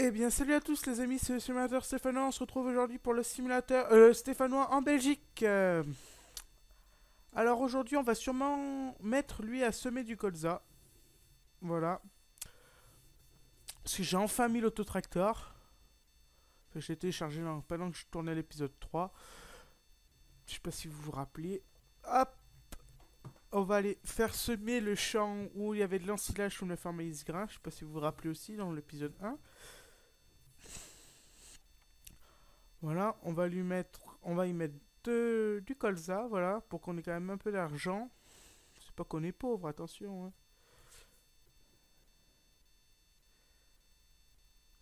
Eh bien, salut à tous les amis, c'est le simulateur stéphanois. On se retrouve aujourd'hui pour le simulateur stéphanois en Belgique. Alors aujourd'hui, on va sûrement mettre lui à semer du colza. Voilà. Parce que j'ai enfin mis l'autotracteur. Enfin, je l'ai téléchargé pendant que je tournais l'épisode 3. Je sais pas si vous vous rappelez. Hop, on va aller faire semer le champ où il y avait de l'ensilage sous le ferme maïs grain. Je sais pas si vous vous rappelez aussi dans l'épisode 1. Voilà, on va y mettre du colza, voilà, pour qu'on ait quand même un peu d'argent. C'est pas qu'on est pauvre, attention, hein.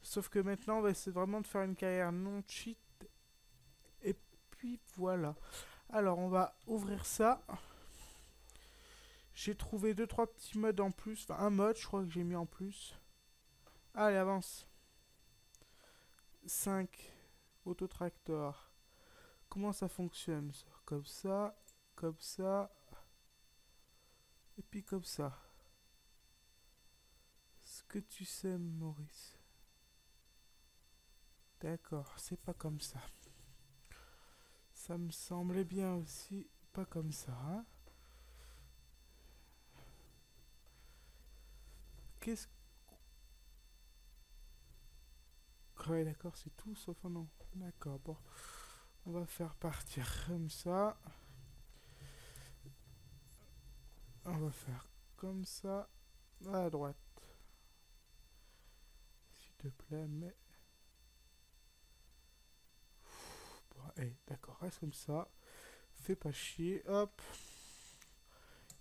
Sauf que maintenant, on va essayer vraiment de faire une carrière non cheat. Et puis voilà. Alors, on va ouvrir ça. J'ai trouvé deux trois petits modes en plus. Enfin, un mode, je crois que j'ai mis en plus. Allez, avance. 5. Autotracteur. Comment ça fonctionne ça? Comme ça, comme ça. Et puis comme ça. Ce que tu sais, Maurice. D'accord, c'est pas comme ça. Ça me semblait bien aussi pas comme ça, hein. Qu'est-ce que... Ouais, d'accord, c'est tout sauf un nom. D'accord, bon. On va faire partir comme ça. On va faire comme ça. À droite. S'il te plaît, mais... Bon, hey, d'accord, reste comme ça. Fais pas chier, hop.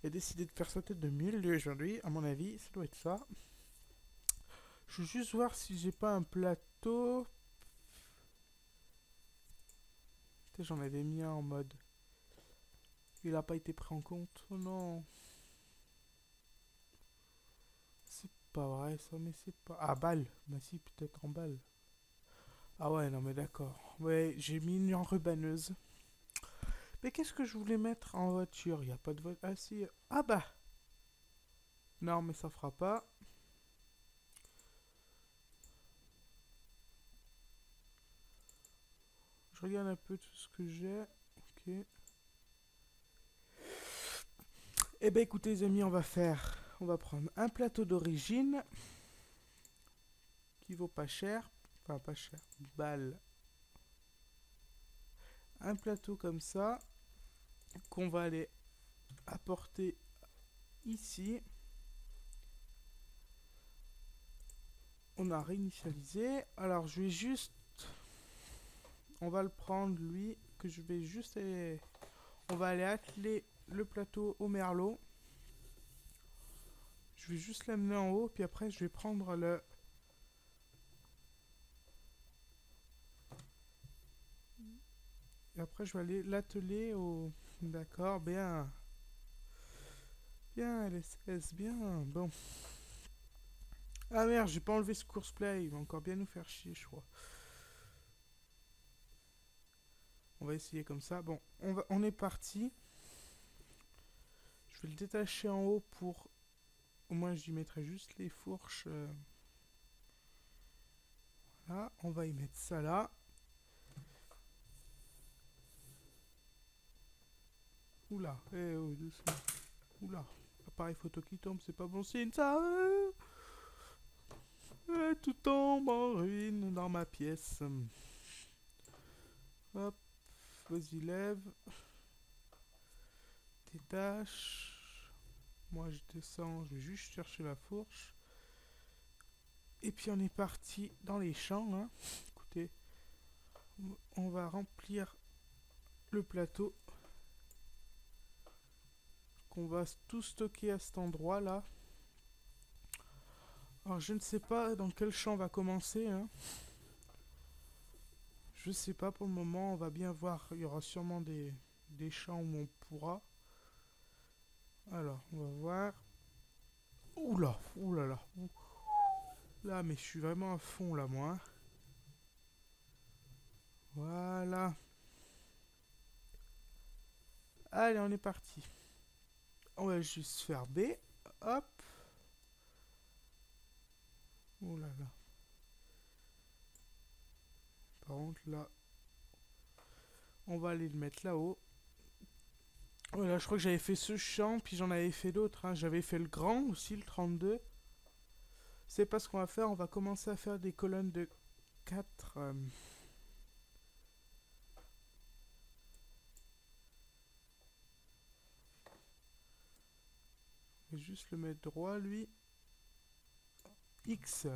Il a décidé de faire sa tête de mule aujourd'hui, à mon avis, ça doit être ça. Je veux juste voir si j'ai pas un plateau. Putain, j'en avais mis un en mode. Il a pas été pris en compte. Oh non. C'est pas vrai ça, mais c'est pas. Ah, balle. Bah si, peut-être en balle. Ah ouais, non mais d'accord. Ouais, j'ai mis une enrubanneuse. Mais qu'est-ce que je voulais mettre en voiture? Il n'y a pas de voiture. Ah si. Ah bah. Non, mais ça fera pas. Je regarde un peu tout ce que j'ai. Ok. Eh ben écoutez les amis, on va faire... On va prendre un plateau d'origine. Qui vaut pas cher. Enfin, pas cher. Balle. Un plateau comme ça. Qu'on va aller apporter ici. On a réinitialisé. Alors je vais juste... On va le prendre lui. Que je vais juste aller... On va aller atteler le plateau au merlot. Je vais juste l'amener en haut. Puis après je vais prendre le... Et après je vais aller l'atteler au... D'accord, bien. Bien LSS, bien. Bon. Ah merde, j'ai pas enlevé ce course play. Il va encore bien nous faire chier, je crois. On va essayer comme ça. Bon, on est parti. Je vais le détacher en haut pour... Au moins, j'y mettrai juste les fourches. Là, on va y mettre ça là. Oula, eh oh, doucement. Oula, appareil photo qui tombe, c'est pas bon signe ça. Tout tombe en ruine dans ma pièce. Hop, vas-y, lève. Détache. Moi, je descends, je vais juste chercher la fourche. Et puis, on est parti dans les champs. Hein. Écoutez, on va remplir le plateau. Qu'on va tout stocker à cet endroit là. Alors je ne sais pas dans quel champ on va commencer. Hein. Je sais pas pour le moment. On va bien voir. Il y aura sûrement des champs où on pourra. Alors on va voir. Oula, oulala. Là mais je suis vraiment à fond là moi. Voilà. Allez on est parti. On va juste faire B. Hop. Oulala. Par contre, là, on va aller le mettre là-haut. Voilà, je crois que j'avais fait ce champ, puis j'en avais fait d'autres. Hein. J'avais fait le grand aussi, le 32. C'est pas ce qu'on va faire. On va commencer à faire des colonnes de 4. Je vais juste le mettre droit, lui. X.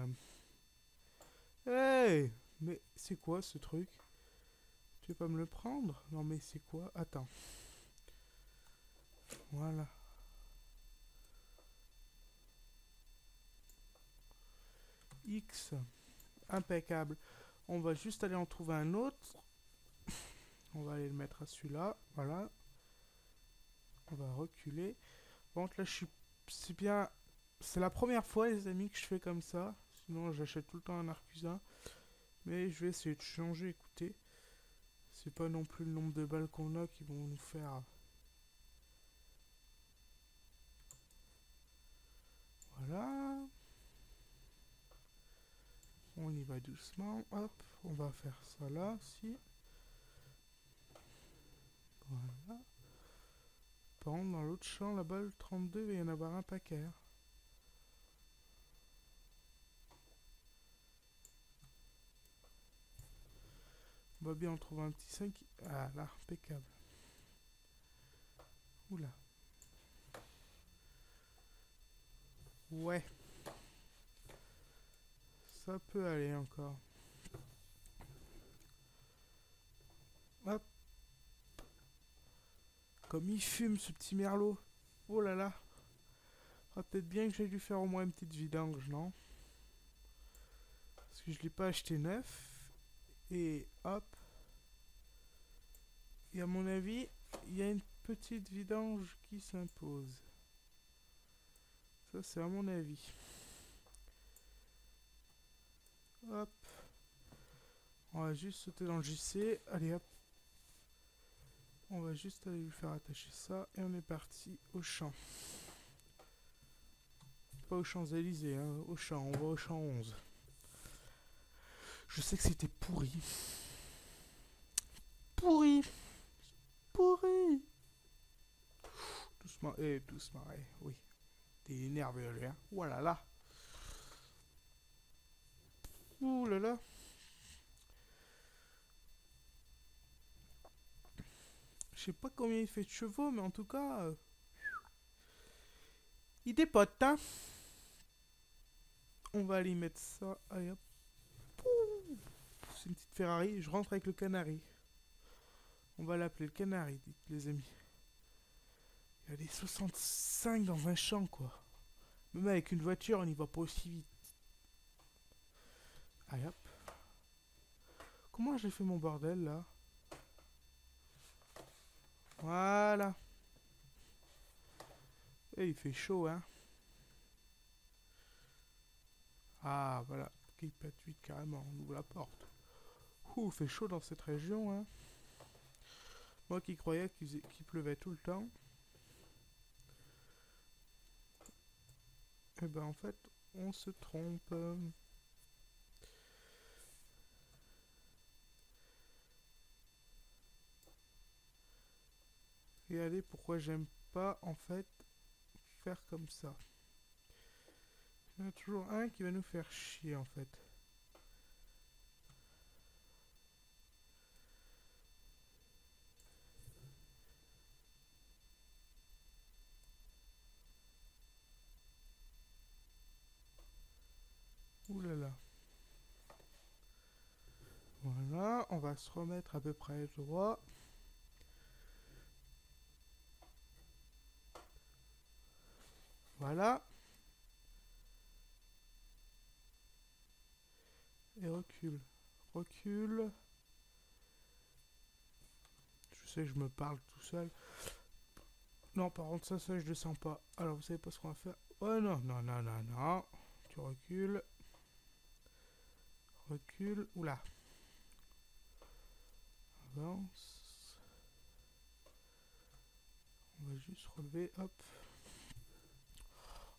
Hey! Mais c'est quoi ce truc? Tu veux pas me le prendre? Non mais c'est quoi? Attends. Voilà. X. Impeccable. On va juste aller en trouver un autre. On va aller le mettre à celui-là. Voilà. On va reculer. Par contre là je suis... C'est bien... C'est la première fois les amis que je fais comme ça. Sinon j'achète tout le temps un Arcusa. Mais je vais essayer de changer, écoutez. C'est pas non plus le nombre de balles qu'on a qui vont nous faire... Voilà. On y va doucement. Hop. On va faire ça là aussi. Voilà. Par contre, dans l'autre champ, là-bas, le 32, il va y en avoir un paquet. On va bien en trouver un petit 5. Ah là, impeccable. Oula. Ouais. Ça peut aller encore. Hop. Comme il fume ce petit merlot. Oh là là. Ah, peut-être bien que j'ai dû faire au moins une petite vidange, non? Parce que je l'ai pas acheté neuf. Et hop. Et à mon avis, il y a une petite vidange qui s'impose. Ça, c'est à mon avis. Hop. On va juste sauter dans le JC. Allez, hop. On va juste aller lui faire attacher ça. Et on est parti au champ. Pas aux Champs-Élysées, hein, au champ. On va au champ 11. Je sais que c'était pourri. Pourri. Pourri. Doucement, doucement, oui. T'es énervé, là. Hein. Oh là là. Ouh là là. Je sais pas combien il fait de chevaux, mais en tout cas... il dépote, hein. On va aller mettre ça. Allez hop. C'est une petite Ferrari. Je rentre avec le Canari. On va l'appeler le Canari, dites les amis. Il y a des 65 dans un champ, quoi. Même avec une voiture, on n'y va pas aussi vite. Allez hop. Comment j'ai fait mon bordel, là? Voilà. Et il fait chaud, hein. Ah, voilà. Qui pète vite, carrément. On ouvre la porte. Ouh, il fait chaud dans cette région, hein. Moi qui croyais qu'il pleuvait tout le temps. Et ben en fait, on se trompe. Et allez, pourquoi j'aime pas en fait faire comme ça? Il y en a toujours un qui va nous faire chier en fait. Ouh là là. Voilà, on va se remettre à peu près droit. Voilà. Et recule. Recule. Je sais que je me parle tout seul. Non, par contre, ça, je le sens pas. Alors, vous savez pas ce qu'on va faire? Oh non, non, non, non, non. Tu recules. Recule. Oula. Avance. On va juste relever. Hop.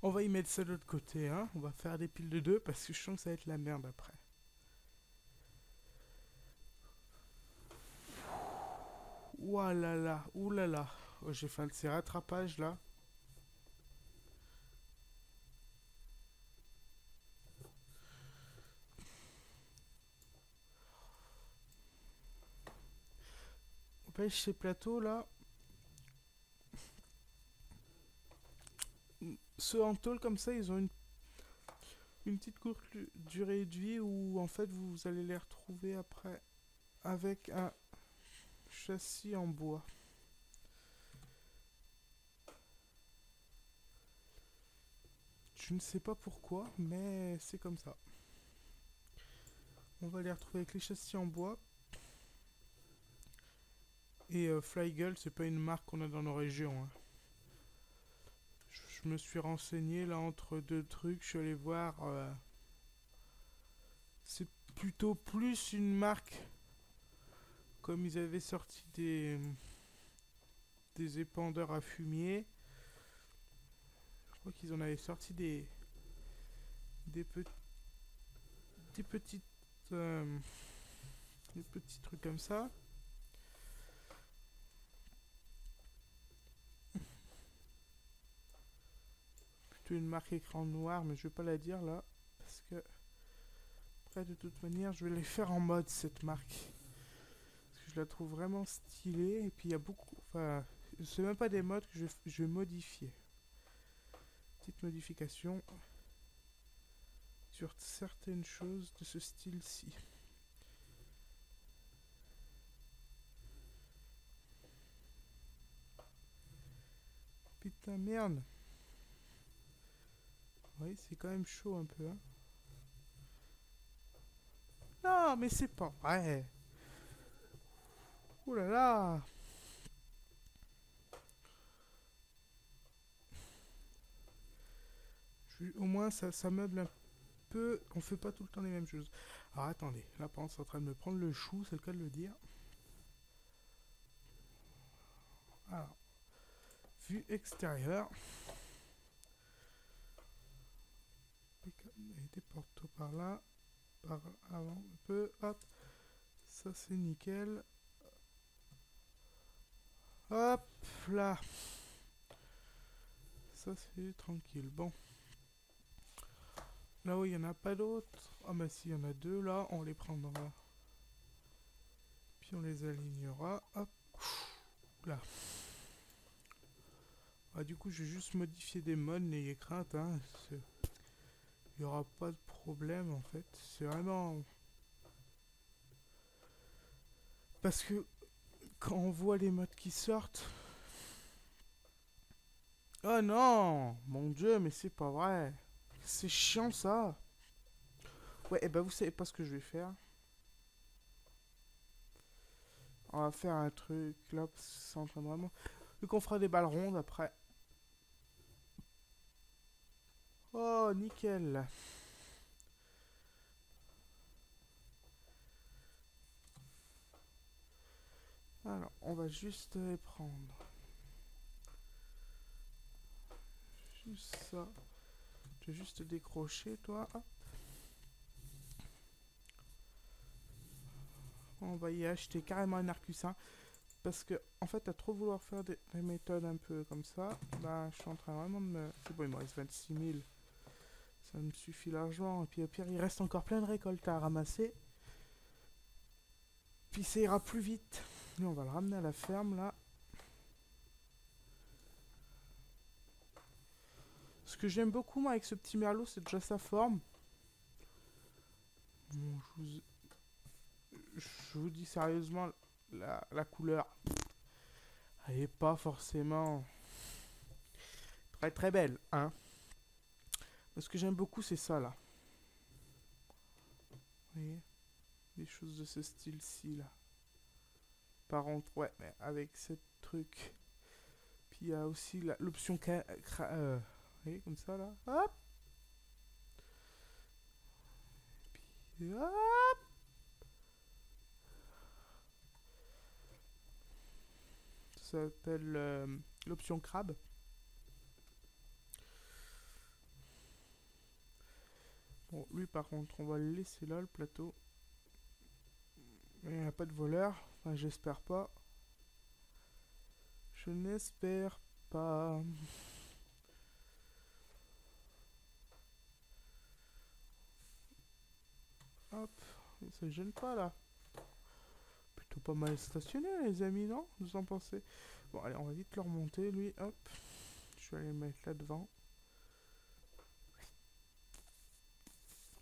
On va y mettre ça de l'autre côté, hein. On va faire des piles de 2 parce que je sens que ça va être la merde après. Ouah là là, ouh là là. Oh, j'ai fait un de ces rattrapages là. On pêche ces plateaux là. Ceux en tôle comme ça, ils ont une petite courte durée de vie où en fait vous allez les retrouver après avec un châssis en bois. Je ne sais pas pourquoi, mais c'est comme ça. On va les retrouver avec les châssis en bois. Et Flygull, c'est pas une marque qu'on a dans nos régions, hein. Je me suis renseigné là entre deux trucs, je suis allé voir. C'est plutôt plus une marque, comme ils avaient sorti des épandeurs à fumier. Je crois qu'ils en avaient sorti des, pe- des petites. euh, des petits trucs comme ça. Plutôt une marque écran noir, mais je vais pas la dire là. Parce que. Après, de toute manière, je vais les faire en mode cette marque. Parce que je la trouve vraiment stylée. Et puis il y a beaucoup. Enfin, c'est même pas des modes que je vais modifier. Petite modification sur certaines choses de ce style-ci. Putain, merde. Oui, c'est quand même chaud un peu, hein. Non, mais c'est pas vrai. Ouh là là. Au moins, ça meuble un peu. On fait pas tout le temps les mêmes choses. Alors attendez, là par contre, c'est en train de me prendre le chou, c'est le cas de le dire. Alors, vue extérieure. Des portos par là. Par avant un peu. Hop. Ça c'est nickel. Hop là. Ça c'est tranquille. Bon. Là où il n'y en a pas d'autres. Ah bah si, il y en a deux là. On les prendra. Puis on les alignera. Hop. Là. Ah, du coup, je vais juste modifier des modes, n'ayez crainte, hein. Il n'y aura pas de problème en fait. C'est vraiment. Parce que quand on voit les modes qui sortent. Oh non! Mon dieu, mais c'est pas vrai! C'est chiant ça! Ouais, et bah vous savez pas ce que je vais faire. On va faire un truc là, parce que c'est en train de vraiment. Vu qu'on fera des balles rondes après. Oh, nickel! Alors, on va juste les prendre. Juste ça. Je vais juste décrocher, toi. Hop. On va y acheter carrément un Arcus 1. Parce que, en fait, à trop vouloir faire des méthodes un peu comme ça, bah, je suis en train vraiment de me. C'est bon, il me reste 26 000. Ça me suffit largement. Et puis, au pire, il reste encore plein de récoltes à ramasser. Puis, ça ira plus vite. Et on va le ramener à la ferme, là. Ce que j'aime beaucoup, moi, avec ce petit merlot, c'est déjà sa forme. Bon, je vous dis sérieusement, la couleur, elle est pas forcément très très belle, hein. Mais ce que j'aime beaucoup, c'est ça, là. Vous voyez? Des choses de ce style-ci, là. Par contre, ouais, mais avec ce truc. Puis il y a aussi l'option vous voyez, comme ça, là. Hop! Puis, hop! Ça s'appelle l'option crabe. Bon, lui, par contre, on va le laisser là, le plateau. Il n'y a pas de voleur. Enfin, j'espère pas. Je n'espère pas. Hop, ça ne gêne pas là. Plutôt pas mal stationné les amis, non? Vous en pensez? Bon allez, on va vite le remonter lui, hop. Je vais aller le mettre là devant.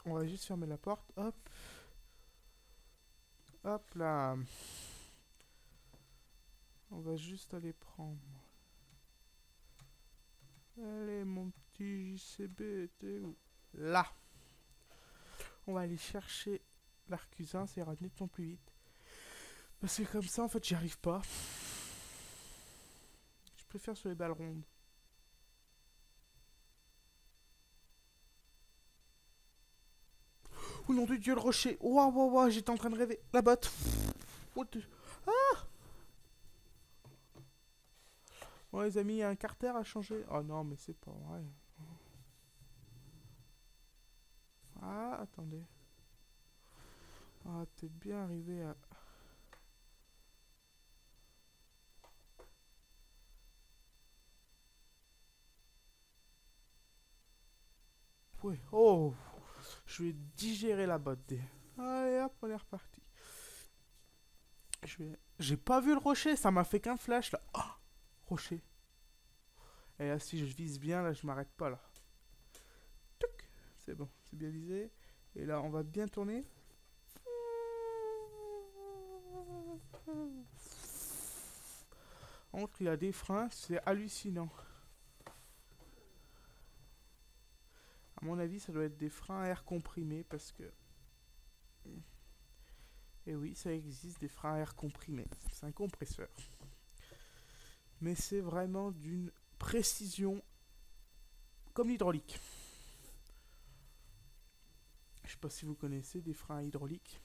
On va juste fermer la porte, hop. Hop là. On va juste aller prendre. Allez mon petit JCB, t'es où? Là. On va aller chercher l'arcusin, ça ira nettement plus vite. Parce que comme ça en fait j'y arrive pas. Je préfère sur les balles rondes. Oh nom de Dieu, le rocher. Waouh, waouh, waouh, j'étais en train de rêver. La botte. Ah. Bon, les amis, il y a un carter à changer. Oh non, mais c'est pas vrai. Ah, attendez. Ah, peut-être bien arrivé à... Ouais. Oh. Je vais digérer la botte. Allez, hop, on est reparti. J'ai pas vu le rocher, ça m'a fait qu'un flash là. Oh, rocher. Et là, si je vise bien, là, je m'arrête pas là. C'est bon, c'est bien visé. Et là, on va bien tourner. Entre, il a des freins, c'est hallucinant. À mon avis, ça doit être des freins à air comprimé parce que... Et oui, ça existe, des freins à air comprimé. C'est un compresseur. Mais c'est vraiment d'une précision comme l'hydraulique. Je sais pas si vous connaissez des freins hydrauliques.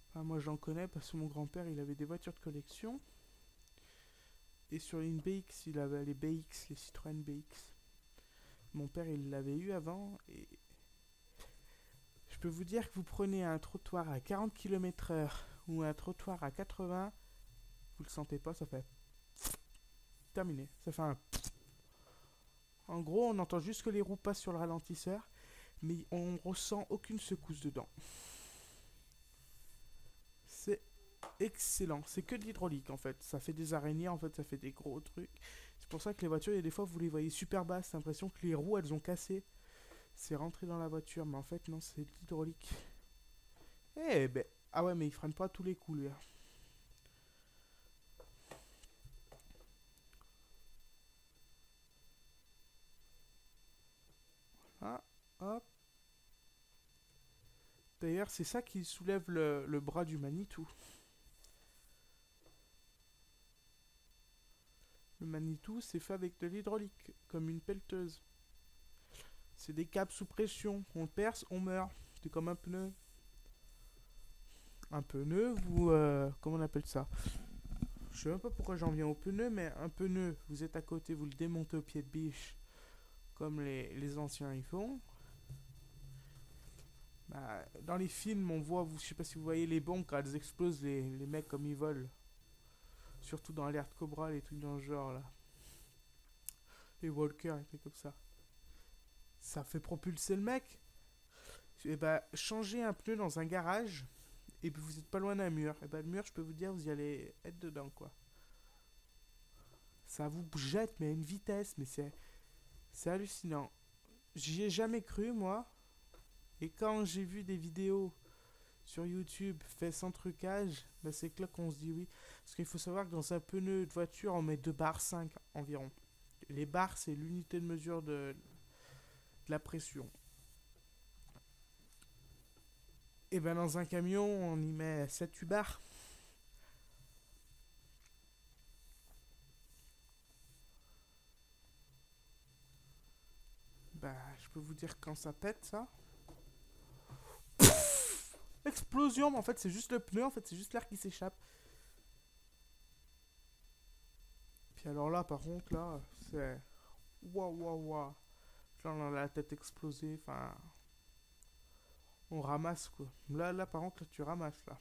Enfin, moi j'en connais parce que mon grand-père il avait des voitures de collection. Et sur une BX, il avait les BX, les Citroën BX. Mon père il l'avait eu avant et je peux vous dire que vous prenez un trottoir à 40 km/h ou un trottoir à 80, vous le sentez pas, ça fait terminé, ça fait un... En gros, on entend juste que les roues passent sur le ralentisseur, mais on ressent aucune secousse dedans. C'est excellent, c'est que de l'hydraulique en fait, ça fait des araignées en fait, ça fait des gros trucs. C'est pour ça que les voitures, il y a des fois vous les voyez super basses, c'est l'impression que les roues elles ont cassé. C'est rentré dans la voiture, mais en fait non, c'est de l'hydraulique. Eh ben, ah ouais, mais il freine pas à tous les coups lui. Ah, hop. D'ailleurs, c'est ça qui soulève le bras du Manitou. Le Manitou, c'est fait avec de l'hydraulique, comme une pelleteuse. C'est des câbles sous pression. On le perce, on meurt. C'est comme un pneu. Un pneu, vous... comment on appelle ça? Je sais même pas pourquoi j'en viens au pneu, mais un pneu, vous êtes à côté, vous le démontez au pied de biche, comme les anciens y font. Bah, dans les films, on voit, je sais pas si vous voyez les bombes quand elles explosent, les mecs comme ils volent. Surtout dans Alerte Cobra, les trucs dans le genre là. Les walkers, et trucs comme ça. Ça fait propulser le mec. Et bah, changez un pneu dans un garage, et puis vous êtes pas loin d'un mur. Et bah, le mur, je peux vous dire, vous y allez être dedans quoi. Ça vous jette, mais à une vitesse, mais c'est hallucinant. J'y ai jamais cru, moi. Et quand j'ai vu des vidéos sur YouTube fait sans trucage, bah c'est que là qu'on se dit oui. Parce qu'il faut savoir que dans un pneu de voiture, on met 2 bars 5 environ. Les bars, c'est l'unité de mesure de la pression. Et ben dans un camion, on y met 7-8 bars. Bah, je peux vous dire quand ça pète, ça. Explosion, mais en fait, c'est juste le pneu, en fait, c'est juste l'air qui s'échappe. Puis alors là, par contre, là, c'est... Waouh, waouh, waouh. Là, on a la tête explosée, enfin... On ramasse, quoi. Là, par contre, là, tu ramasses, là.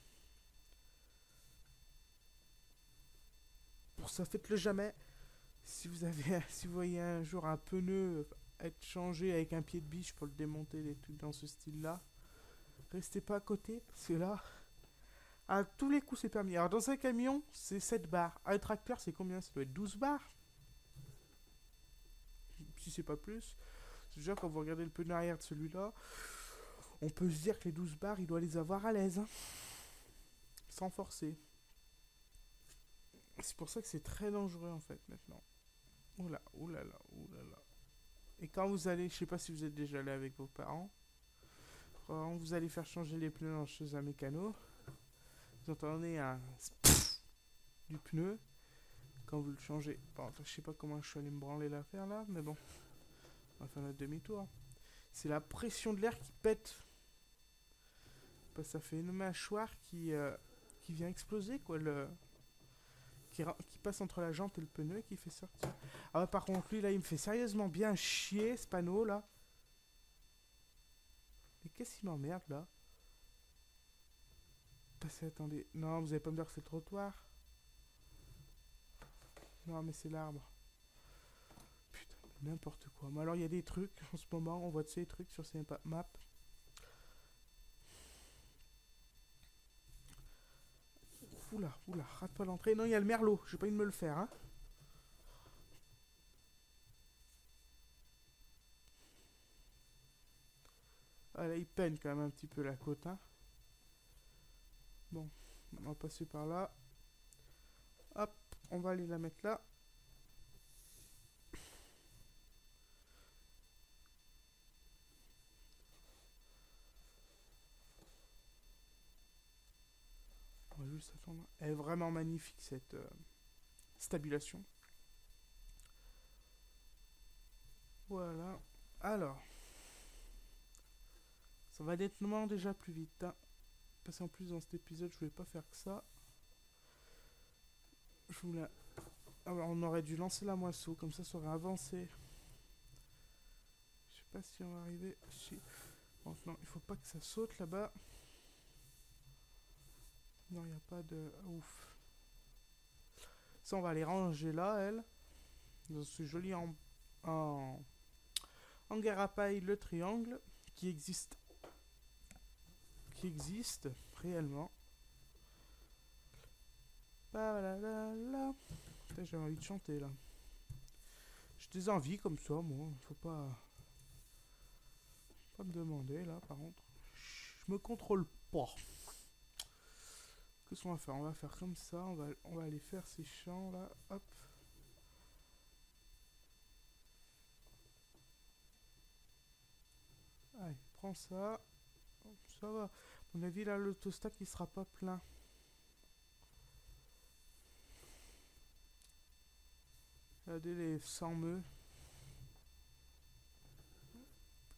pour ça, faites-le jamais. Si vous avez, si vous voyez un jour un pneu être changé avec un pied de biche pour le démonter, des trucs dans ce style-là, restez pas à côté, parce que là, à tous les coups, c'est permis. Alors, dans un camion, c'est 7 bars. Un tracteur, c'est combien? Ça doit être 12 bars. Si c'est pas plus. Déjà, quand vous regardez le pneu arrière de celui-là, on peut se dire que les 12 bars, il doit les avoir à l'aise. Hein. Sans forcer. C'est pour ça que c'est très dangereux, en fait, maintenant. Oula, oulala, oulala. Et quand vous allez, je sais pas si vous êtes déjà allé avec vos parents, quand vous allez faire changer les pneus chez un mécano, vous entendez un du pneu quand vous le changez. Bon, je sais pas comment je suis allé me branler l'affaire là, mais bon, on va faire notre demi-tour. C'est la pression de l'air qui pète. Parce que ça fait une mâchoire qui vient exploser quoi, qui passe entre la jante et le pneu et qui fait sortir. Ah ouais, par contre lui là il me fait sérieusement bien chier ce panneau là. Mais qu'est-ce qu'il m'emmerde là? Passez, attendez. Non, vous allez pas me dire que c'est le trottoir. Non, mais c'est l'arbre. Putain, n'importe quoi. Mais alors, il y a des trucs, en ce moment, on voit de ces trucs sur ces maps. Oula, oula, rate pas l'entrée. Non, il y a le merlot, j'ai pas envie de me le faire, hein. Ah là, il peine quand même un petit peu la côte, hein. Bon, on va passer par là. Hop, on va aller la mettre là. On va juste attendre. Elle est vraiment magnifique cette stabulation. Voilà. Alors. Ça va nettement déjà plus vite. Hein. Parce qu'en plus dans cet épisode je voulais pas faire que ça. Je voulais... Alors on aurait dû lancer la moisseau. Comme ça aurait avancé. Je sais pas si on va arriver. Si. Bon, non, il faut pas que ça saute là-bas. Non, il n'y a pas de... Ouf. Ça, on va les ranger là, elle. Dans ce joli en hangar à paille, le triangle, qui existe réellement. J'ai envie de chanter là. J'ai des envies comme ça, moi. Faut pas me demander là, par contre. Je me contrôle pas. Qu'est-ce qu'on va faire? On va faire comme ça. On va aller faire ces champs là. Hop. Allez, prends ça. Ça va. À mon avis, là, l'autostack, il sera pas plein. Regardez les 100 meux.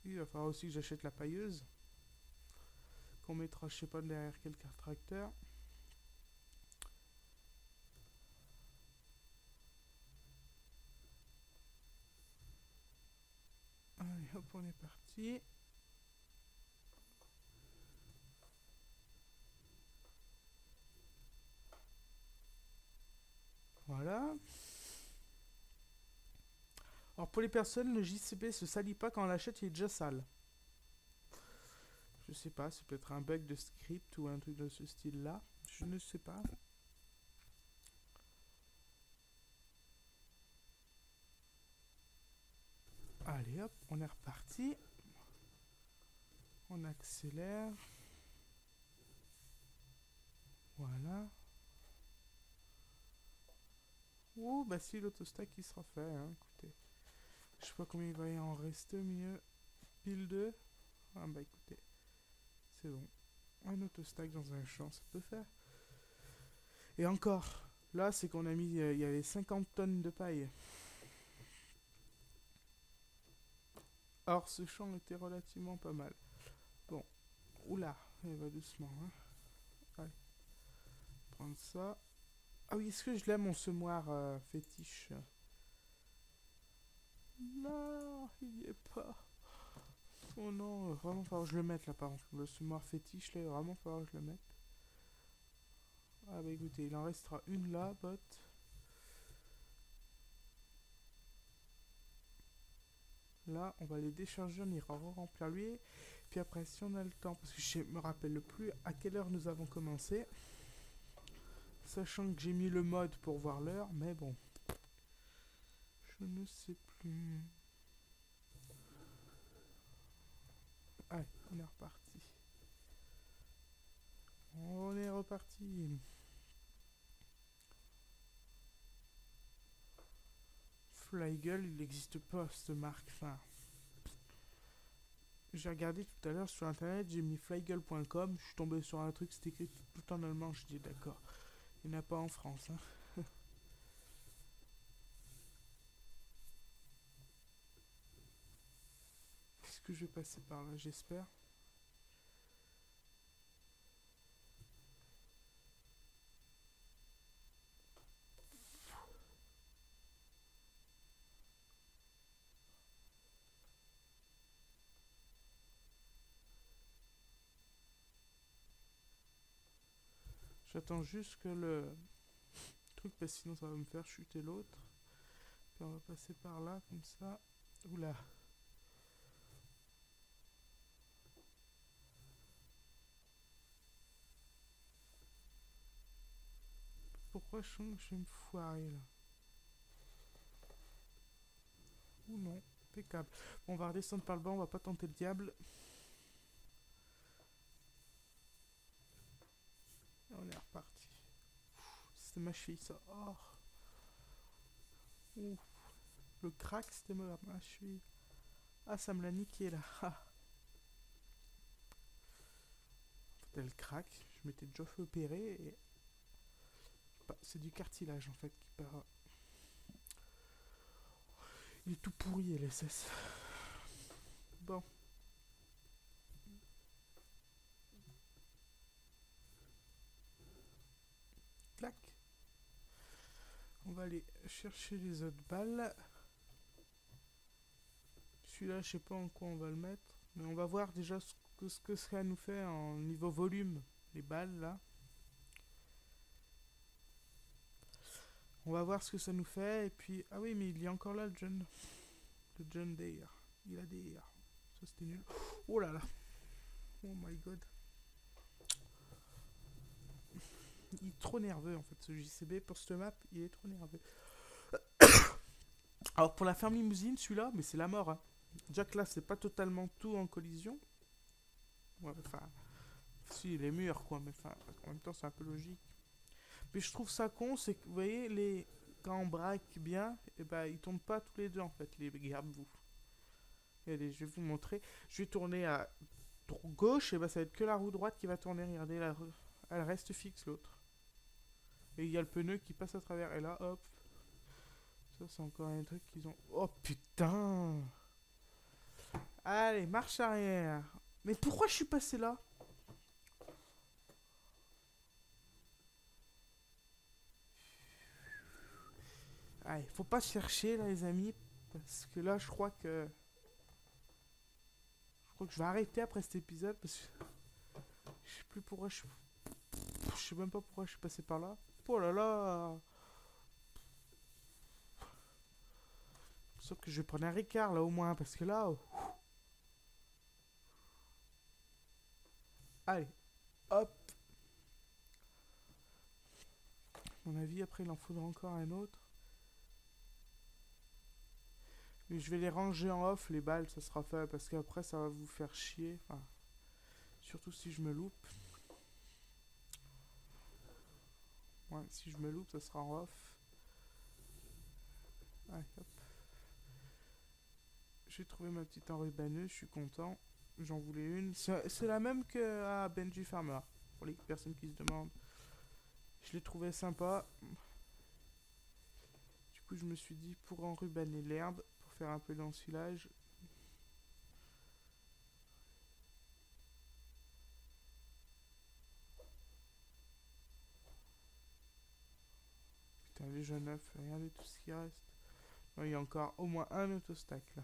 Puis, il va falloir aussi que j'achète la pailleuse. Qu'on mettra, je sais pas, derrière quel tracteur. Allez, hop, on est parti. Voilà. Alors pour les personnes, le JCP se salit pas quand on l'achète, il est déjà sale. Je sais pas, c'est peut-être un bug de script ou un truc de ce style-là. Je ne sais pas. Allez hop, on est reparti. On accélère. Voilà. Oh, bah si, l'autostack il sera fait, hein, écoutez. Je sais pas combien il va y en rester, mieux. Pile 2. Ah bah écoutez, c'est bon. Un autostack dans un champ, ça peut faire. Et encore, là c'est qu'on a mis, il y avait 50 tonnes de paille. Or ce champ était relativement pas mal. Bon, oula, il va doucement. Hein. Allez, prendre ça. Ah oui, est-ce que je l'aime mon semoir fétiche? Non, il n'y est pas. Oh non, vraiment falloir que je le mette là par contre. Le semoir fétiche là, il va vraiment falloir que je le mette. Ah bah écoutez, il en restera une là, bot. Là, on va les décharger, on ira remplir lui. Puis après, si on a le temps, parce que je me rappelle plus à quelle heure nous avons commencé. Sachant que j'ai mis le mode pour voir l'heure, mais bon. Je ne sais plus. Allez, on est reparti. On est reparti. Flygel, il n'existe pas cette marque. Enfin, j'ai regardé tout à l'heure sur internet, j'ai mis flygel.com, je suis tombé sur un truc, c'était écrit tout en allemand, je dis d'accord. Il n'y en a pas en France. Hein. Est-ce que je vais passer par là, j'espère. J'attends juste que le truc, parce que sinon ça va me faire chuter l'autre. Puis on va passer par là, comme ça. Oula. Pourquoi je sens que je vais me foirer là? Ou non, impeccable. Bon, on va redescendre par le bas, on va pas tenter le diable. Et on est reparti. C'était ma cheville ça. Oh. Ouf. Le crack c'était ma cheville. Ah, ça me l'a niqué là. Ah. Elle craque. Je m'étais déjà fait opérer et. Bah, c'est du cartilage en fait qui part. Il est tout pourri LSS. Bon. Clac. On va aller chercher les autres balles. Celui-là, je sais pas en quoi on va le mettre. Mais on va voir déjà ce que ça nous fait en niveau volume. Les balles là. On va voir ce que ça nous fait. Et puis. Ah oui, mais il y a encore là le John. Le John Deere. Il a des airs. Ça c'était nul. Oh là là. Oh my god. Il est trop nerveux en fait ce JCB pour cette map. Il est trop nerveux. Alors pour la ferme limousine, celui-là, mais c'est la mort. Hein. Déjà que là, c'est pas totalement tout en collision. Ouais, enfin, si les murs quoi, mais enfin, en même temps c'est un peu logique. Mais je trouve ça con, c'est que vous voyez les quand on braque bien, et ben ils tournent pas tous les deux en fait, les garde-vous. Regardez, je vais vous montrer. Je vais tourner à gauche, et ben ça va être que la roue droite qui va tourner. Regardez, elle reste fixe l'autre. Et il y a le pneu qui passe à travers. Et là, hop. Ça, c'est encore un truc qu'ils ont. Oh putain! Allez, marche arrière. Mais pourquoi je suis passé là? Allez, faut pas chercher là, les amis. Parce que là, je crois que. Je crois que je vais arrêter après cet épisode. Parce que. Je sais plus pourquoi je. Je sais même pas pourquoi je suis passé par là. Oh là là! Sauf que je vais prendre un Ricard là au moins. Parce que là. Allez, hop. À mon avis, après, il en faudra encore un autre. Mais je vais les ranger en off, les balles, ça sera fait. Parce qu'après, ça va vous faire chier. Enfin, surtout si je me loupe. Ouais, si je me loupe, ça sera en off. Allez, hop. J'ai trouvé ma petite enrubaneuse, je suis content. J'en voulais une. C'est la même que à Benji Farmer. Pour les personnes qui se demandent. Je l'ai trouvé sympa. Du coup, je me suis dit pour enrubaner l'herbe, pour faire un peu d'ensilage. Putain, déjà neuf, regardez tout ce qui reste. Non, il y a encore au moins un autostack là.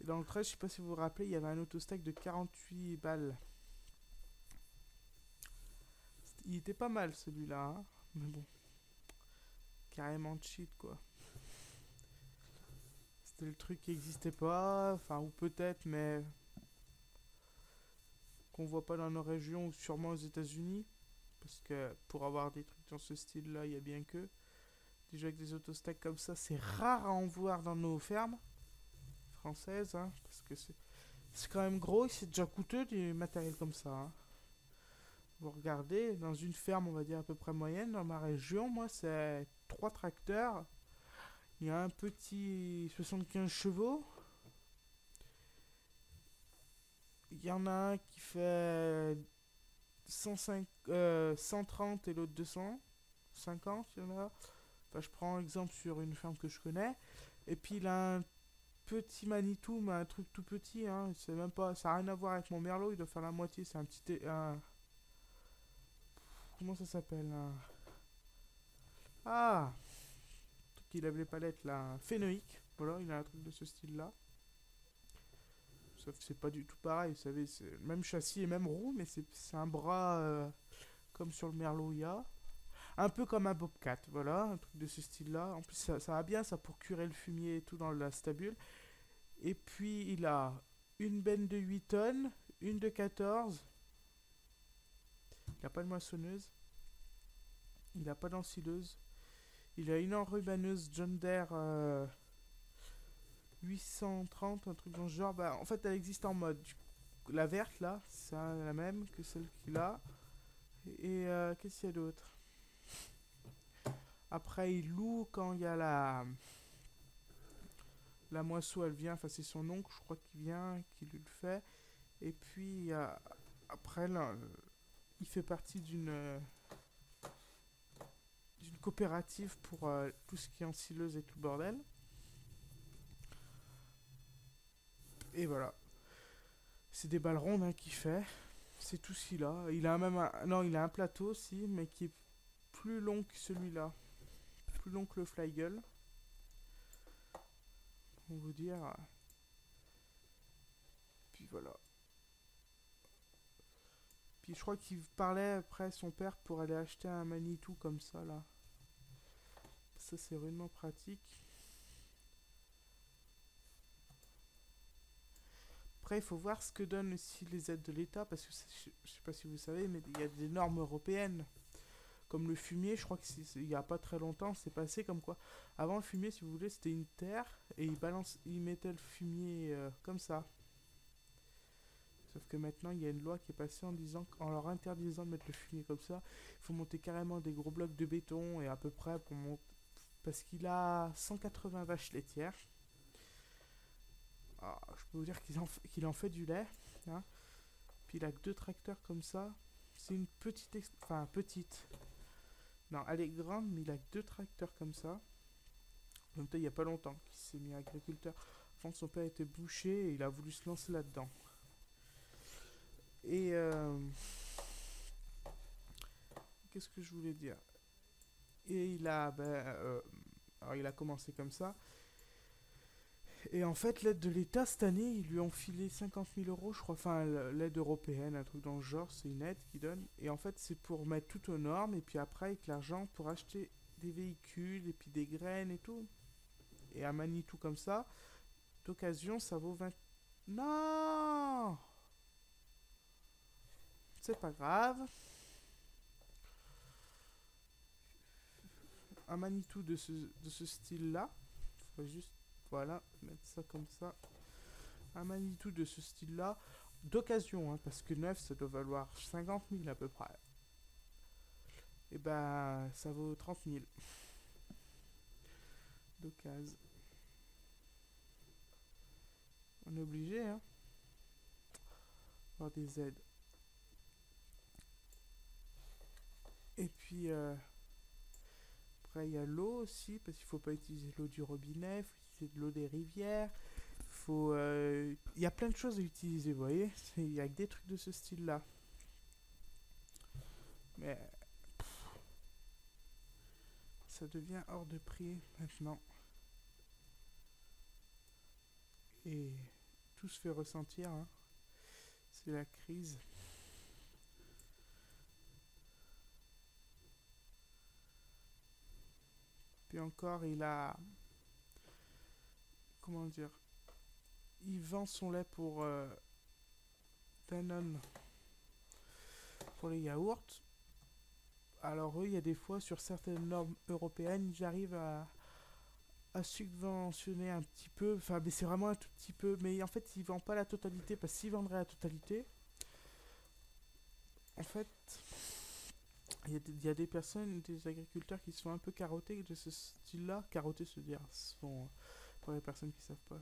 dans le 13, je sais pas si vous vous rappelez, il y avait un autostack de 48 balles. Il était pas mal celui-là, hein. Mais bon, carrément cheat quoi. C'était le truc qui existait pas, enfin, ou peut-être, mais qu'on voit pas dans nos régions ou sûrement aux États-Unis. Parce que pour avoir des trucs dans ce style-là, il y a bien que. Déjà avec des autostacks comme ça, c'est rare à en voir dans nos fermes françaises, hein, parce que c'est quand même gros et c'est déjà coûteux du matériel comme ça, hein. Vous regardez, dans une ferme, on va dire à peu près moyenne, dans ma région, moi, c'est 3 tracteurs. Il y a un petit 75 chevaux. Il y en a un qui fait 130 et l'autre 250, il y en a. Enfin, je prends exemple sur une ferme que je connais. Et puis il a un petit Manitou, mais un truc tout petit, hein. C'est même pas, ça n'a rien à voir avec mon Merlot, il doit faire la moitié. C'est un petit. Comment ça s'appelle Ah, truc qui lève les palettes là. Un Phénoïque. Voilà, il a un truc de ce style-là. Sauf que c'est pas du tout pareil, vous savez, c'est le même châssis et même roue, mais c'est un bras comme sur le Merlot il y a. Un peu comme un Bobcat, voilà, un truc de ce style-là. En plus, ça va bien, ça pour curer le fumier et tout dans la stabule. Et puis, il a une benne de 8 tonnes, une de 14. Il n'a pas de moissonneuse. Il n'a pas d'ensileuse. Il a une enrubanneuse John Deere 830, un truc dans ce genre. Bah, en fait, elle existe en mode. La verte, là, c'est la même que celle qu'il a. Et qu'est-ce qu'il y a d'autre? Après, il loue quand il y a la moisson, elle vient. Enfin, c'est son oncle, je crois, qui vient, qui lui le fait. Et puis, après, là, il fait partie d'une coopérative pour tout ce qui est ensileuse et tout le bordel. Et voilà. C'est des balles rondes, hein, qu'il fait. C'est tout ce qu'il a. Il a même non, il a un plateau aussi, mais qui est plus long que celui-là. Plus long que le Flygull. On vous dire. Puis voilà. Puis je crois qu'il parlait après son père pour aller acheter un Manitou comme ça là. Ça c'est vraiment pratique. Après il faut voir ce que donnent aussi les aides de l'État parce que je sais pas si vous savez mais il y a des normes européennes. Comme le fumier, je crois qu'il n'y a pas très longtemps, c'est passé comme quoi. Avant le fumier, si vous voulez, c'était une terre et ils mettaient le fumier comme ça. Sauf que maintenant, il y a une loi qui est passée en leur interdisant de mettre le fumier comme ça. Il faut monter carrément des gros blocs de béton et à peu près pour monter. Parce qu'il a 180 vaches laitières. Ah, je peux vous dire qu'il en fait du lait, hein. Puis il a que 2 tracteurs comme ça. C'est une petite. Enfin, petite. Non, elle est grande, mais il a que 2 tracteurs comme ça. En même temps, il n'y a pas longtemps qu'il s'est mis agriculteur. Enfin, son père était boucher et il a voulu se lancer là-dedans. Et qu'est-ce que je voulais dire? Et alors il a commencé comme ça. Et en fait, l'aide de l'État cette année, ils lui ont filé 50 000 euros, je crois. Enfin, l'aide européenne, un truc dans le genre, c'est une aide qu'ils donnent. Et en fait, c'est pour mettre tout aux normes. Et puis après, avec l'argent, pour acheter des véhicules et puis des graines et tout. Et un Manitou comme ça, d'occasion, ça vaut 20. Non! C'est pas grave. Un Manitou de ce style-là. Faut juste, voilà, mettre ça comme ça. Un Manitou de ce style-là. D'occasion, hein, parce que neuf, ça doit valoir 50 000 à peu près. Et ben, ça vaut 30 000. D'occasion. On est obligé, hein. Avoir des aides. Et puis, après, il y a l'eau aussi, parce qu'il ne faut pas utiliser l'eau du robinet, il faut utiliser de l'eau des rivières. Il y a plein de choses à utiliser, vous voyez. Il y a que des trucs de ce style-là. Mais ça devient hors de prix maintenant. Et tous fait ressentir, hein. C'est la crise. Puis encore, il a... Comment dire? Il vend son lait pour Danone, pour les yaourts. Alors eux, il y a des fois, sur certaines normes européennes, ils arrivent à subventionner un petit peu. Enfin, mais c'est vraiment un tout petit peu. Mais en fait, ils vendent pas la totalité, parce qu'ils vendraient la totalité, en fait, il y a des personnes, des agriculteurs qui sont un peu carottés de ce style-là. Carottés, se dire, sont, pour les personnes qui savent pas,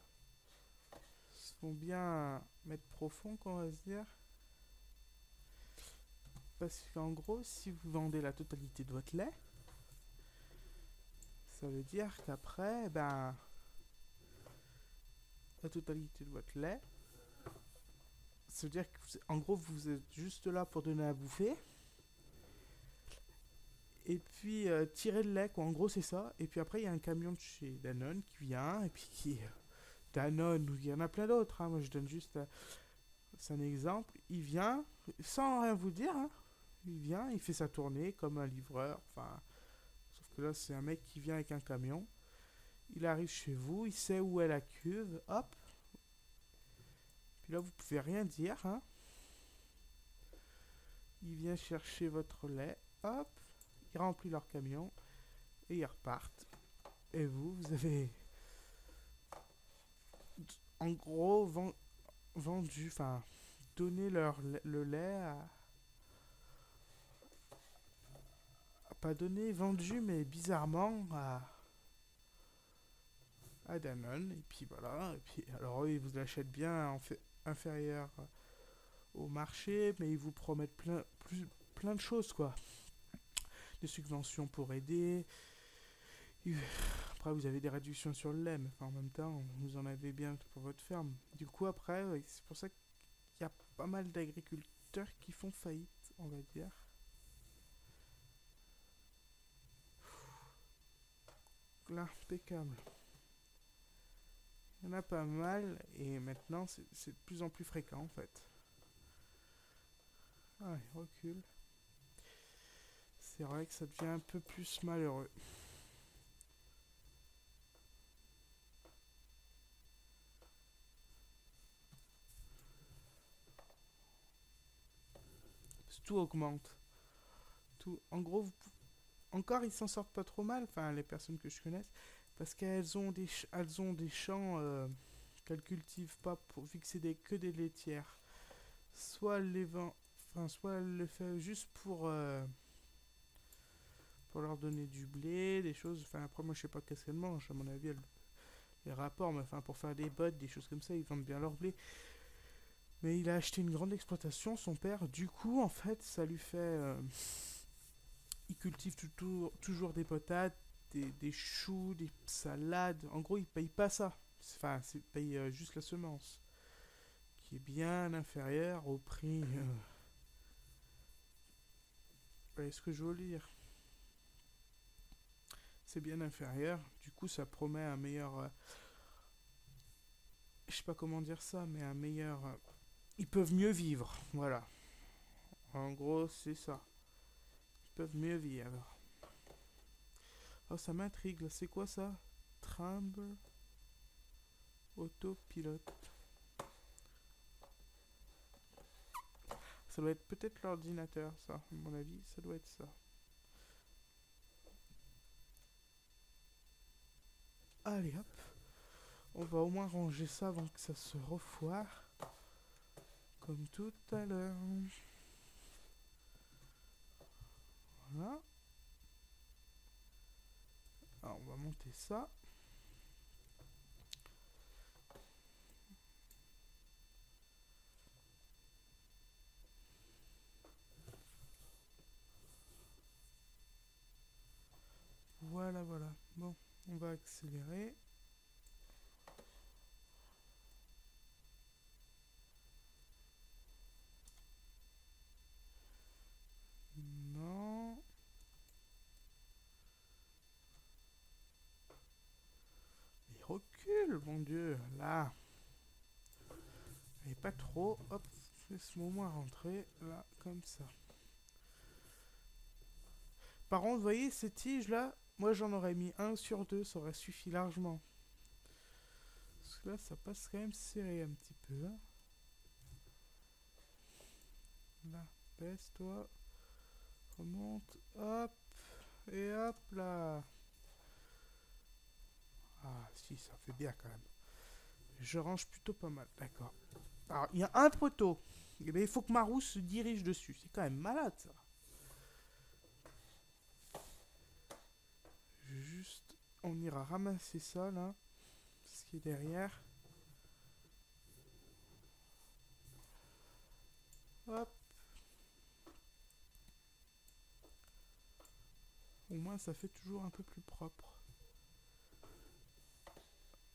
se font bien mettre profond, qu'on va se dire. Parce qu'en gros, si vous vendez la totalité de votre lait, ça veut dire qu'après, ben, la totalité de votre lait, ça veut dire que, en gros, vous êtes juste là pour donner à bouffer. Et puis, tirer le lait, quoi. En gros, c'est ça. Et puis après, il y a un camion de chez Danone qui vient, et puis qui... Danone, ou il y en a plein d'autres, hein. Moi, je donne juste... c'est un exemple. Il vient, sans rien vous dire, hein. Il vient, il fait sa tournée comme un livreur. Enfin, sauf que là, c'est un mec qui vient avec un camion. Il arrive chez vous, il sait où est la cuve, hop. Puis là, vous pouvez rien dire, hein. Il vient chercher votre lait, hop. Il remplit leur camion et ils repartent. Et vous avez en gros vendu, enfin donné le lait pas donné, vendu, mais bizarrement à Danone. Et puis voilà. Et puis alors eux, ils vous l'achètent bien inférieur au marché, mais ils vous promettent plein de choses, quoi. Des subventions pour aider. Après, vous avez des réductions sur le lait, mais enfin, en même temps, vous en avez bien pour votre ferme. Du coup, après, c'est pour ça qu'il y a pas mal d'agriculteurs qui font faillite, on va dire. Là, impeccable. Il y en a pas mal, et maintenant, c'est de plus en plus fréquent, en fait. Ah, il recule. C'est vrai que ça devient un peu plus malheureux. Tout augmente. Tout. En gros, encore, ils s'en sortent pas trop mal, enfin, les personnes que je connaisse, parce qu'elles ont elles ont des champs qu'elles cultivent pas pour fixer que des laitières. Soit elles les vendent, enfin, soit elles le font juste pour leur donner du blé, des choses. Enfin, après, moi, je sais pas qu'est-ce qu'elles mangent, à mon avis, les rapports, mais enfin, pour faire des bottes, des choses comme ça, ils vendent bien leur blé. Mais il a acheté une grande exploitation, son père. Du coup, en fait, ça lui fait. Il cultive toujours des patates, des choux, des salades. En gros, il paye pas ça. Enfin, il paye juste la semence, qui est bien inférieure au prix. Est-ce que je veux lire? C'est bien inférieur. Du coup, ça promet un meilleur. Je sais pas comment dire ça, mais un meilleur. Ils peuvent mieux vivre. Voilà. En gros, c'est ça. Ils peuvent mieux vivre. Oh, ça m'intrigue. Là. C'est quoi ça? Trimble autopilote. Ça doit être peut-être l'ordinateur, ça. À mon avis, ça doit être ça. Allez, hop. On va au moins ranger ça avant que ça se refoire. Comme tout à l'heure. Voilà. Alors, on va monter ça. Voilà, voilà. Bon, on va accélérer. Non. Il recule, mon Dieu. Là. Et pas trop. Hop, laisse-moi au moins rentrer. Là, comme ça. Par contre, vous voyez, ces tiges-là, moi j'en aurais mis un sur deux, ça aurait suffi largement. Parce que là, ça passe quand même serré un petit peu. Hein. Là, baisse-toi. Remonte. Hop. Et hop là. Ah, si, ça fait bien quand même. Je range plutôt pas mal, d'accord. Alors, il y a un poteau. Et bien, il faut que ma roue se dirige dessus. C'est quand même malade, ça. Juste, on ira ramasser ça, là. Ce qui est derrière. Hop. Au moins, ça fait toujours un peu plus propre.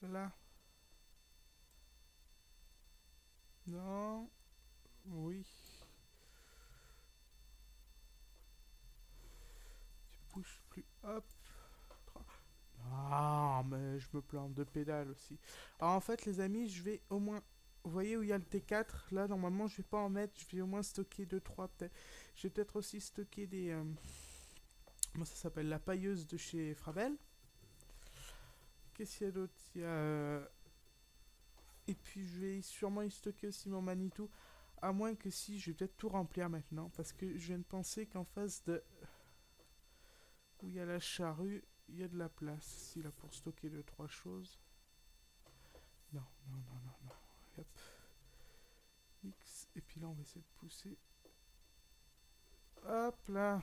Là. Non. Oui. Tu bouges plus. Hop. Ah, mais je me plante de pédale aussi. Alors en fait, les amis, je vais au moins... Vous voyez où il y a le T4? Là, normalement, je vais pas en mettre. Je vais au moins stocker 2-3 peut-être. Je vais peut-être aussi stocker des... comment ça s'appelle? La pailleuse de chez Fravel. Qu'est-ce qu'il y a d'autre? Il y a... Et puis, je vais sûrement y stocker aussi mon Manitou. À moins que si, je vais peut-être tout remplir maintenant. Parce que je viens de penser qu'en face de... Où il y a la charrue, il y a de la place. Ici, là, pour stocker 2-3 choses. Non, non, non, non, non. Hop. X. Et puis là, on va essayer de pousser. Hop là.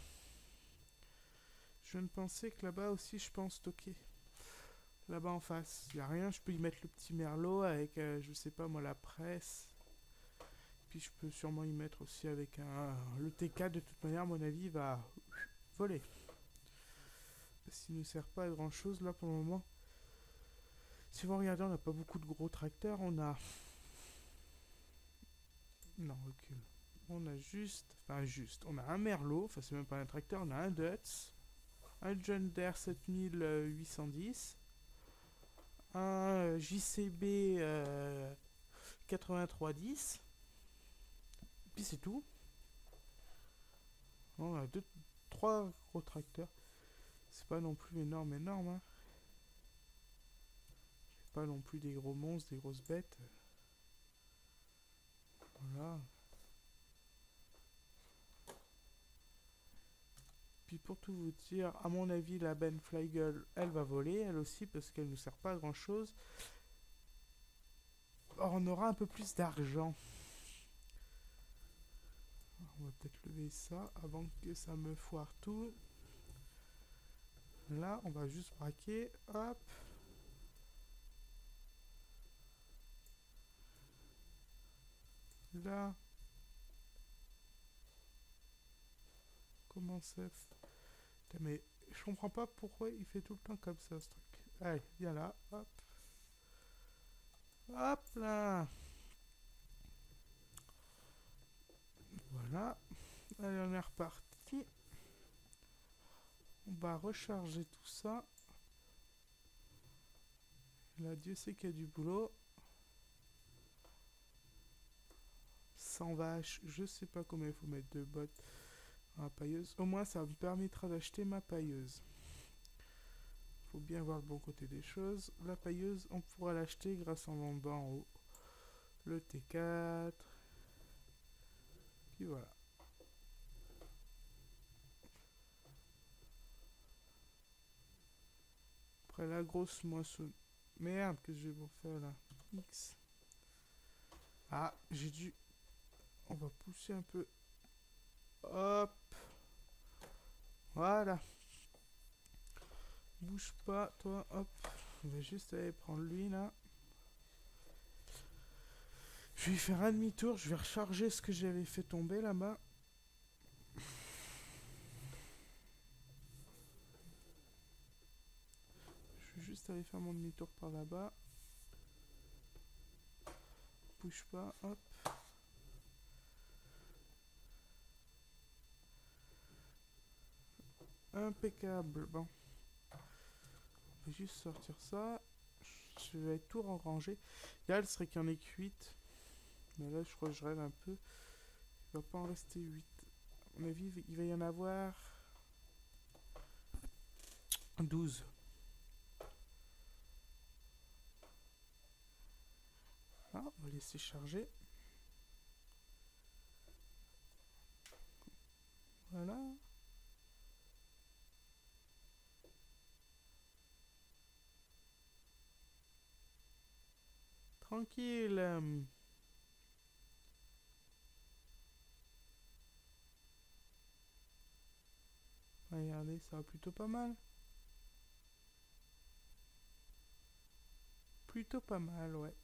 Je viens de penser que là-bas aussi, je peux en stocker. Là-bas en face. Il n'y a rien. Je peux y mettre le petit merlot avec, je sais pas moi, la presse. Puis je peux sûrement y mettre aussi avec le TK. De toute manière, à mon avis, il va voler. Parce qu'il ne sert pas à grand-chose là pour le moment. Si vous regardez, on n'a pas beaucoup de gros tracteurs. On a... Non, recule. On a juste... Enfin, juste. On a un Merlot. Enfin, c'est même pas un tracteur. On a un Dutz. Un John Deere 7810. Un JCB 8310. Puis c'est tout. On a trois gros tracteurs. C'est pas non plus énorme, énorme. Hein. Pas non plus des gros monstres, des grosses bêtes. Voilà. Puis pour tout vous dire, à mon avis, la Ben Flygle, elle va voler, elle aussi, parce qu'elle ne nous sert pas à grand chose. Or, on aura un peu plus d'argent. On va peut-être lever ça avant que ça me foire tout. Là, on va juste braquer. Hop. Là. Comment ça? Mais je comprends pas pourquoi il fait tout le temps comme ça, ce truc. Allez, viens là. Hop. Hop là. Voilà. Allez, on est reparti. On va recharger tout ça. Là, Dieu sait qu'il y a du boulot. 100 vaches, je sais pas combien il faut mettre de bottes dans la pailleuse. Au moins, ça me permettra d'acheter ma pailleuse. Faut bien voir le bon côté des choses. La pailleuse, on pourra l'acheter grâce en vendant en haut le T4. Puis voilà. Après la grosse moissonne. Merde, que je vais vous faire là. X. Ah, j'ai dû... On va pousser un peu. Hop. Voilà. Bouge pas, toi. Hop. On va juste aller prendre lui là. Je vais faire un demi-tour. Je vais recharger ce que j'avais fait tomber là-bas. Je vais juste aller faire mon demi-tour par là-bas. Bouge pas. Hop. Impeccable. Bon. On va juste sortir ça. Je vais tout ranger. L'idéal serait qu'il y en ait que 8. Mais là, je crois que je rêve un peu. Il va pas en rester 8. À mon avis, il va y en avoir 12. Ah, on va laisser charger. Voilà. Tranquille. Regardez, ça va plutôt pas mal. Plutôt pas mal, ouais.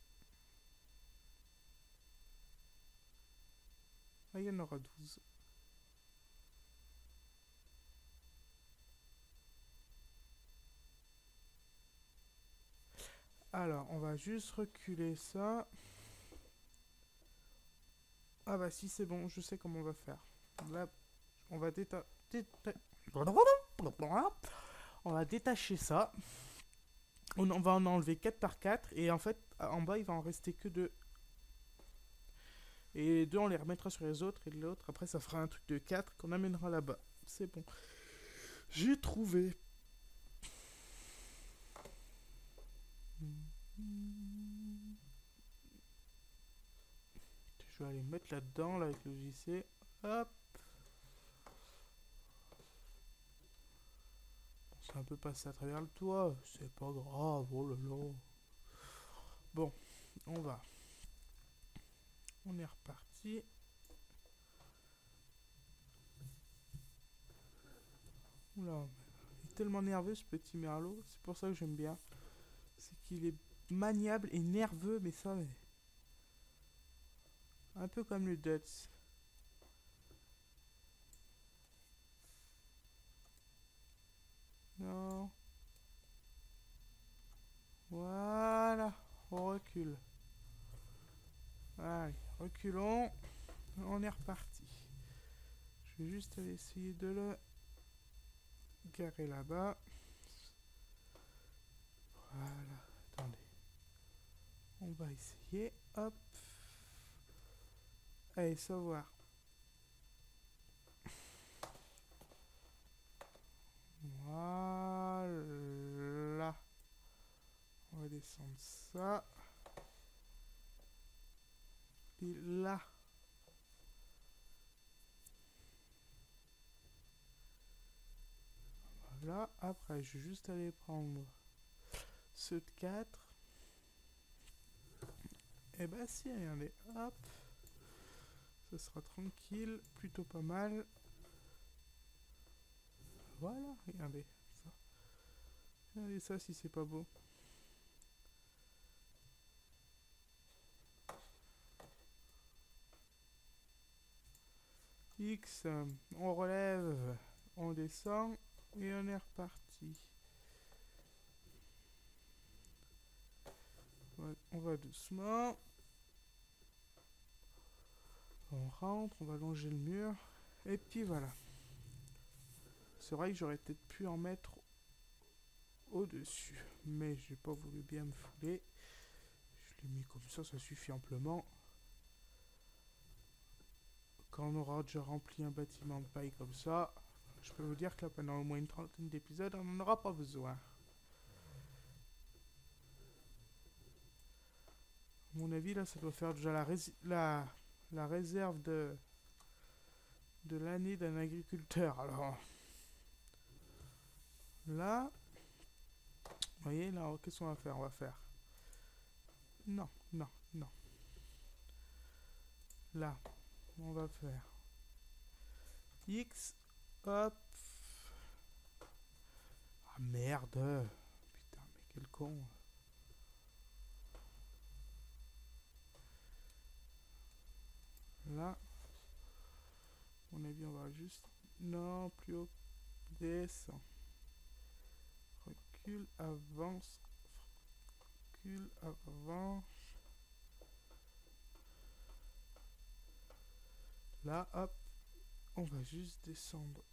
Ah, il y en aura 12. Alors, on va juste reculer ça. Ah bah si, c'est bon, je sais comment on va faire. Là, on va on va détacher ça. On va en enlever 4 par 4. Et en fait, en bas, il va en rester que 2. Et les 2, on les remettra sur les autres. Et l'autre, après, ça fera un truc de 4 qu'on amènera là-bas. C'est bon. J'ai trouvé. Je vais aller mettre là-dedans, là, avec le JC. Hop. C'est un peu passé à travers le toit. C'est pas grave. Oh là là. Bon, on va. On est reparti. Oula, il est tellement nerveux ce petit merlot. C'est pour ça que j'aime bien. C'est qu'il est maniable et nerveux, mais ça, mais... un peu comme le Dutz. Non. Voilà. On recule. Allez, reculons. On est reparti. Je vais juste aller essayer de le garer là-bas. Voilà. Attendez. On va essayer. Hop. Allez, savoir. Voilà. On va descendre ça. Puis là. Voilà. Après, je vais juste aller prendre ceux de 4. Et bah si, regardez. Hop. Ça sera tranquille. Plutôt pas mal. Voilà, regardez ça. Regardez ça si c'est pas beau. X, on relève, on descend et on est reparti. On va doucement. On rentre, on va longer le mur. Et puis voilà. C'est vrai que j'aurais peut-être pu en mettre au-dessus. Mais j'ai pas voulu bien me fouler. Je l'ai mis comme ça suffit amplement. Quand on aura déjà rempli un bâtiment de paille comme ça, je peux vous dire que là, pendant au moins une trentaine d'épisodes, on n'en aura pas besoin. À mon avis, là, ça doit faire déjà la réserve de l'année d'un agriculteur. Alors, là, vous voyez, là, qu'est-ce qu'on va faire? On va faire... Non, non, non. Là, on va faire... X, hop. Ah merde. Putain, mais quel con. Là, à mon avis, on va juste... Non, plus haut. Descend. Recule, avance. Recule, avance. Là, hop. On va juste descendre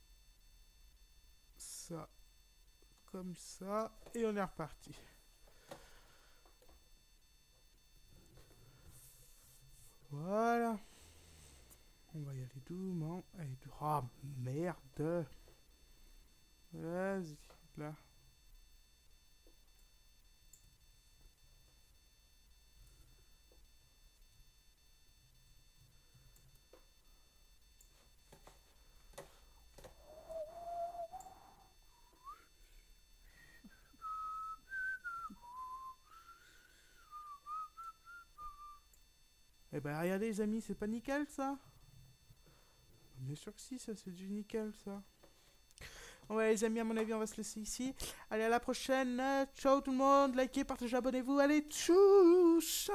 ça comme ça. Et on est reparti. Voilà. doucement. Oh merde. Vas-y, là. Eh ben regardez les amis, c'est pas nickel ça? Bien sûr que si, ça c'est du nickel ça. Ouais les amis, à mon avis on va se laisser ici. Allez, à la prochaine. Ciao tout le monde, likez, partagez, abonnez-vous. Allez, tchuss.